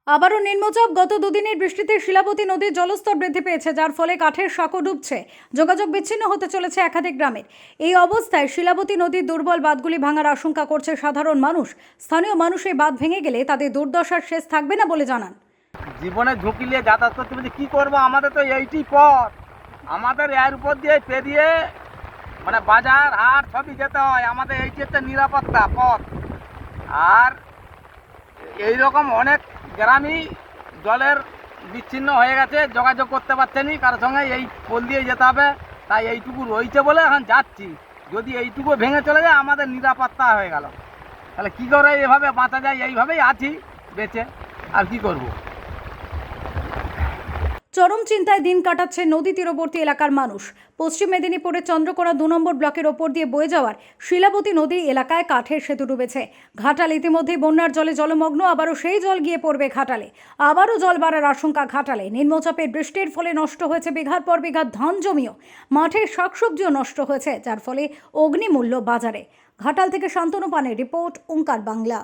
আবারও নিম্নচাপ গত দুদিনের বৃষ্টিতে শিলাবতী নদীর জলস্তর বৃদ্ধি পেয়েছে, যার ফলে কাঠের সাঁকো ডুবছে। যোগাযোগ বিচ্ছিন্ন হতে চলেছে একাধিক গ্রামের। এই অবস্থায় শিলাবতী নদীর দুর্বল বাঁধগুলি ভাঙার আশঙ্কা করছে সাধারণ মানুষ। স্থানীয় মানুষ এই বাঁধ ভেঙে গেলে তাদের দুর্দশার শেষ থাকবে না বলে জানান। জীবনে ঝুঁকি নিয়ে যাতায়াত করতে বলছি কী করবো, আমাদের তো এইটি পথ, আমাদের এর উপর দিয়ে পেরিয়ে মানে বাজার হাট সবই যেতে হয়। আমাদের এইটি একটা নিরাপত্তা পথ। আর এই রকম অনেক গ্রামই জলের বিচ্ছিন্ন হয়ে গেছে, যোগাযোগ করতে পারছে না কারোর সঙ্গে, এই পোল দিয়ে যেতে হবে। তাই এইটুকু রয়েছে বলে এখন যাচ্ছি। যদি এইটুকু ভেঙে চলে যায় আমাদের নিরাপত্তা হয়ে গেল, তাহলে কী করে এভাবে বাঁচা যায়? এইভাবেই আছি বেঁচে, আর কি করব। চরম চিন্তায় দিন কাটাচ্ছে নদী তীরবর্তী এলাকার মানুষ। পশ্চিম মেদিনীপুরের চন্দ্রকোনা 2 নম্বর ব্লকের ওপর দিয়ে বয়ে যাওয়ার শিলাবতী নদী এলাকায় কাঠের সেতু ডুবেছে। ঘাটাল ইতিমধ্যেই বন্যার জলে জলমগ্ন, আবারও সেই জল গিয়ে পড়বে ঘাটালে। আবারও জল বাড়ার আশঙ্কা ঘাটালে। নিম্নচাপের বৃষ্টির ফলে নষ্ট হয়েছে বিঘার পর বিঘা ধান জমিও, মাঠের শাকসবজিও নষ্ট হয়েছে, যার ফলে অগ্নিমূল্য বাজারে। ঘাটাল থেকে শান্তনু পানের রিপোর্ট, ওঙ্কার বাংলা।